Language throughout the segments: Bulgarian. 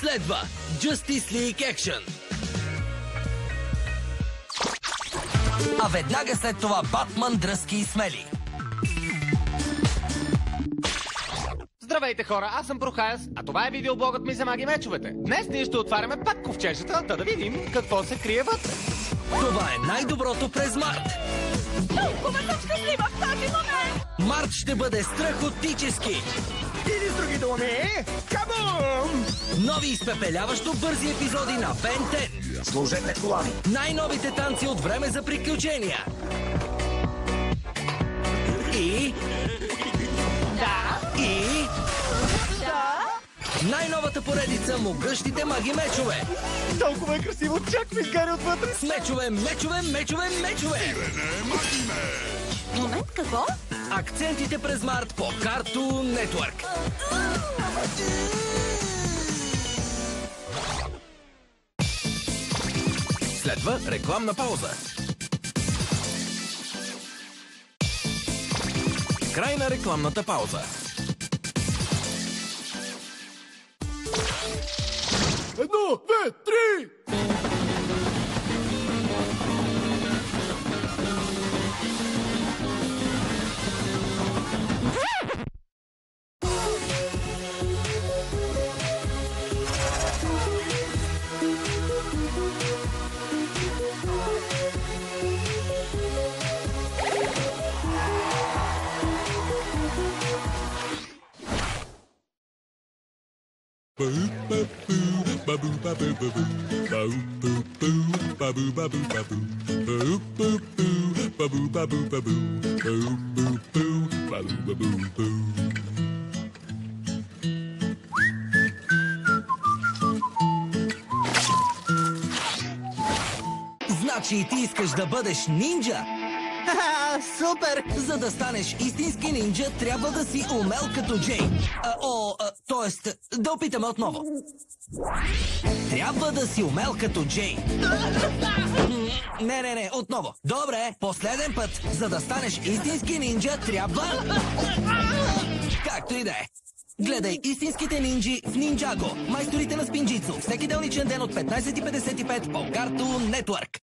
Следва Justice League Action. А веднага след това Батман дръзки и смели. Здравейте хора, аз съм Прохаяс, а това е видеоблогът ми за маги мечовете. Днес ние ще отваряме пак ковчежата, да видим какво се крие вътре. Това е най-доброто през март. Толкова съм щастлива в този момент! Март ще бъде страхотически. Или с други думи, кабум! Нови изпепеляващо бързи епизоди на Ben 10. Служете колани! Най-новите танци от Време за приключения. И... Да? най-новата поредица Могъщите маги мечове. Толкова е красиво, чак ми изгаря отвътре! С мечове, мечове, мечове, мечове! Момент, какво? Акцентите през март по Cartoon Network. Следва рекламна пауза. Край на рекламната пауза. Едно, две, три! Значи и ти искаш да бъдеш нинджа? Ха-ха, супер! За да станеш истински нинджа, трябва да си умел като Джей. Тоест, да опитаме отново. Трябва да си умел като Джей. Не, отново. Добре, последен път. За да станеш истински нинджа, трябва... Както и да е. Гледай истинските нинджи в Нинджаго. Майсторите на спинджицу. Всеки делничен ден от 15:55 по Cartoon Network.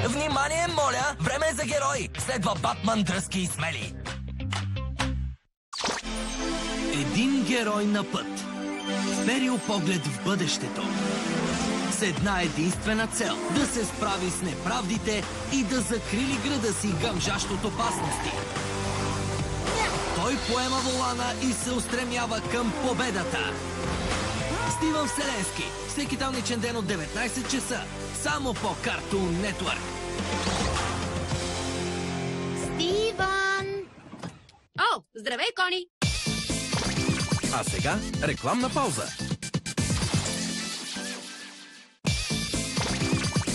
Внимание, моля! Време е за герои! Следва Батман дръзки и смели. Един герой на път. Вперил поглед в бъдещето. С една единствена цел – да се справи с неправдите и да закрили града си гъмжащ от опасности. Той поема волана и се устремява към победата. Стивън Вселенски. Всеки делничен ден от 19 часа. Само по Cartoon Network. Стивън! О, здравей, Кони! А сега рекламна пауза.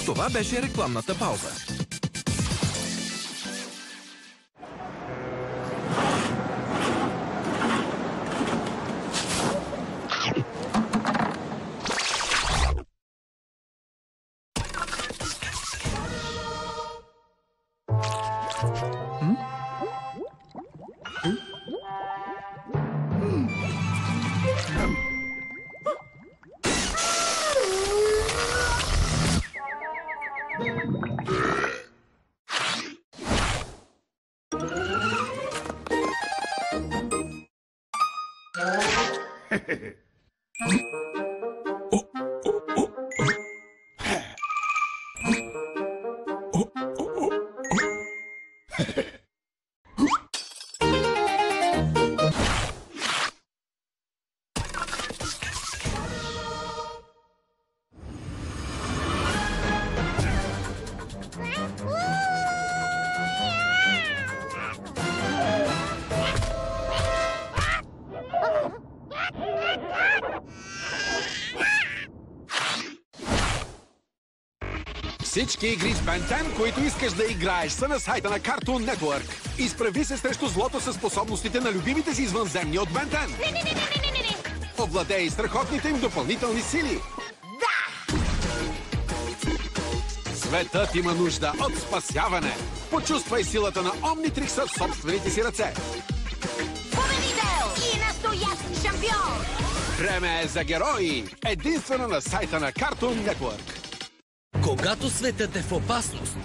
Това беше рекламната пауза. Всички игри с Ben 10, които искаш да играеш, са на сайта на Cartoon Network. Изправи се срещу злото със способностите на любимите си извънземни от Ben 10. Не. Овладей страхотните им допълнителни сили. Да! Светът има нужда от спасяване. Почувствай силата на Омнитрикса в собствените си ръце. Победител и настоящ шампион! Време е за герои! Единствено на сайта на Cartoon Network. Когато светът е в опасност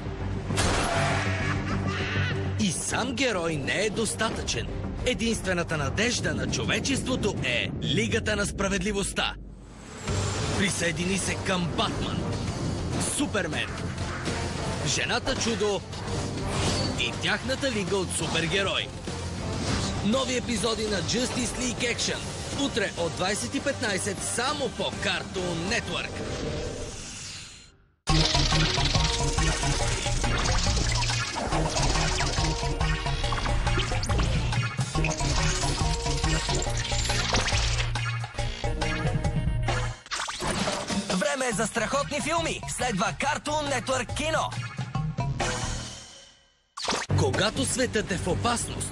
и сам герой не е достатъчен, единствената надежда на човечеството е Лигата на справедливостта. Присъедини се към Батман, Супермен, Жената чудо и тяхната лига от супергерои. Нови епизоди на Justice League Action. Утре от 20:15 само по Cartoon Network. Време е за страхотни филми. Следва Cartoon Network кино. Когато светът е в опасност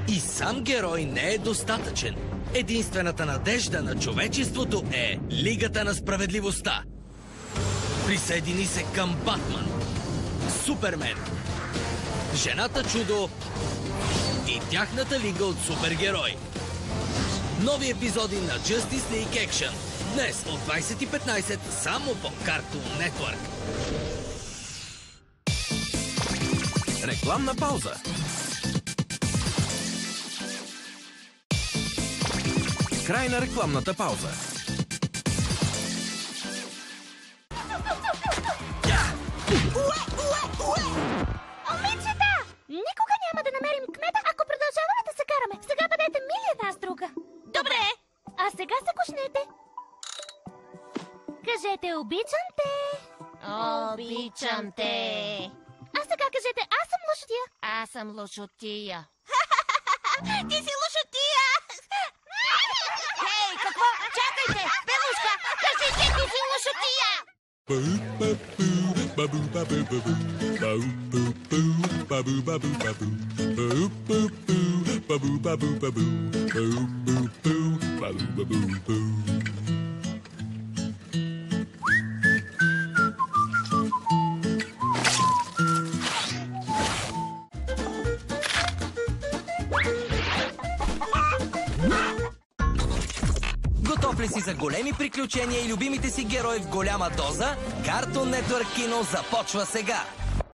и сам герой не е достатъчен, единствената надежда на човечеството е Лигата на справедливостта. Присъедини се към Батман, Супермен, Жената чудо и тяхната лига от супергерои. Нови епизоди на Justice League Action. Днес от 20:15 само по Cartoon Network. Рекламна пауза. Край на рекламната пауза. Момичета! Никога няма да намерим кмета, ако продължаваме да се караме. Сега бъдете мили една с друга. Добре. А сега се кушнете. Кажете обичам те. Обичам те. А сега кажете аз съм лошотия. Аз съм лошотия. Ти си лошотия. Хей, какво? Чакайте! Белушка, кажи, че ти си лошотия! Готов ли си за големи приключения и любимите си герои в голяма доза? Cartoon Network кино започва сега!